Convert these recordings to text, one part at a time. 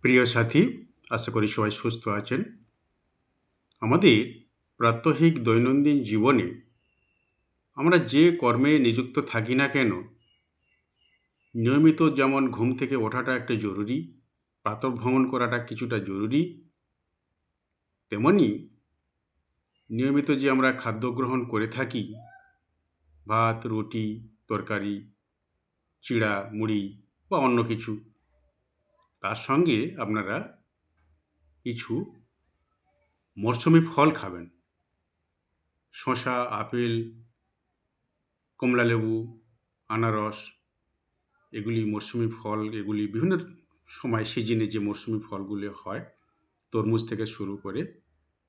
প্রিয় সাথী, আশা করি সবাই সুস্থ আছেন। আমাদের প্রাত্যহিক দৈনন্দিন জীবনে আমরা যে কর্মে নিযুক্ত থাকি না কেন, নিয়মিত যেমন ঘুম থেকে ওঠাটা একটা জরুরি, প্রাতঃভ্রমণ করাটা কিছুটা জরুরি, তেমনি নিয়মিত যে আমরা খাদ্য গ্রহণ করে থাকি, ভাত, রুটি, তরকারি, চিড়া, মুড়ি বা অন্য কিছু, তার সঙ্গে আপনারা কিছু মরশুমি ফল খাবেন। শসা, আপেল, কমলালেবু, আনারস, এগুলি মরশুমি ফল। এগুলি বিভিন্ন সময় সিজনে যে মরশুমি ফলগুলি হয়, তরমুজ থেকে শুরু করে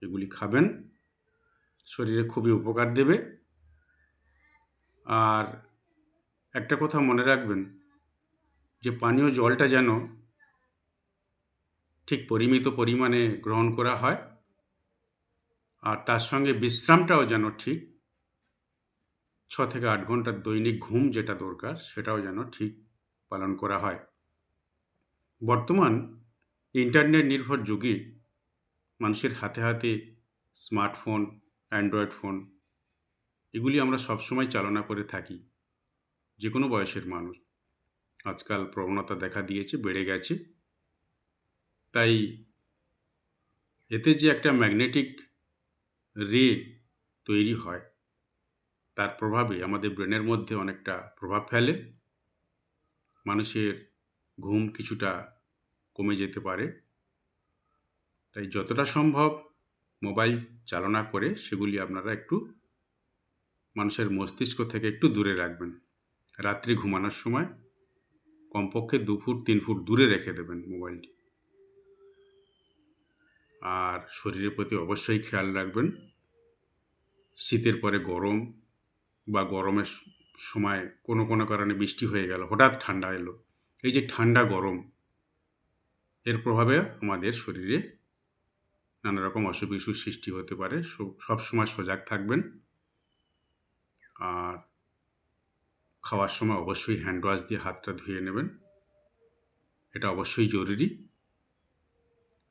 এগুলি খাবেন, শরীরে খুবই উপকার দেবে। আর একটা কথা মনে রাখবেন যে পানীয় জলটা যেন ঠিক পরিমিত পরিমাণে গ্রহণ করা হয়, আর তার সঙ্গে বিশ্রামটাও যেন ঠিক 6 থেকে 8 ঘন্টার দৈনিক ঘুম যেটা দরকার সেটাও যেন ঠিক পালন করা হয়। বর্তমান ইন্টারনেট নির্ভর যুগে মানুষের হাতে হাতে স্মার্টফোন, অ্যান্ড্রয়েড ফোন, এগুলি আমরা সবসময় চালনা করে থাকি। যে কোনো বয়সের মানুষ আজকাল প্রবণতা দেখা দিয়েছে, বেড়ে গেছে। তাই এতে যে একটা ম্যাগনেটিক রে তৈরি হয়, তার প্রভাবে আমাদের ব্রেনের মধ্যে অনেকটা প্রভাব ফেলে। মানুষের ঘুম কিছুটা কমে যেতে পারে। তাই যতটা সম্ভব মোবাইল চালনা করে সেগুলি আপনারা একটু মানুষের মস্তিষ্ক থেকে একটু দূরে রাখবেন। রাত্রি ঘুমানোর সময় কমপক্ষে 2 ফুট 3 ফুট দূরে রেখে দেবেন মোবাইলটি। আর শরীরের প্রতি অবশ্যই খেয়াল রাখবেন। শীতের পরে গরম বা গরমের সময় কোনো কারণে বৃষ্টি হয়ে গেল, হঠাৎ ঠান্ডা এলো, এই যে ঠান্ডা গরম, এর প্রভাবে আমাদের শরীরে নানা রকম অসুখ বিসুখ সৃষ্টি হতে পারে। সবসময় সজাগ থাকবেন। আর খাওয়ার সময় অবশ্যই হ্যান্ড ওয়াশ দিয়ে হাতটা ধুয়ে নেবেন, এটা অবশ্যই জরুরি।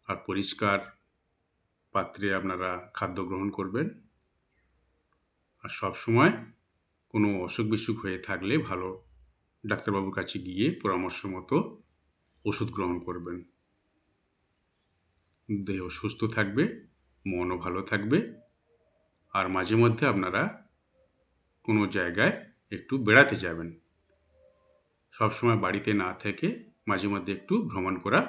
আর পরিষ্কার পাত্রে আপনারা খাদ্য গ্রহণ করবেন। আর সবসময় কোনো অসুখ বিসুখ হয়ে থাকলে ভালো ডাক্তারবাবুর কাছে গিয়ে পরামর্শ মতো ওষুধ গ্রহণ করবেন। দেহ সুস্থ থাকবে, মনও ভালো থাকবে। আর মাঝে মধ্যে আপনারা কোনো জায়গায় একটু বেড়াতে যাবেন। সবসময় বাড়িতে না থেকে মাঝে মধ্যে একটু ভ্রমণ করা,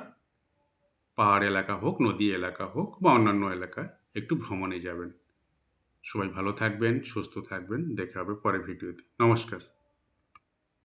পাহাড় এলাকা হোক, নদী এলাকা হোক বা অন্যান্য এলাকায় একটু ভ্রমণে যাবেন। সবাই ভালো থাকবেন, সুস্থ থাকবেন। দেখা হবে পরের ভিডিওতে। নমস্কার।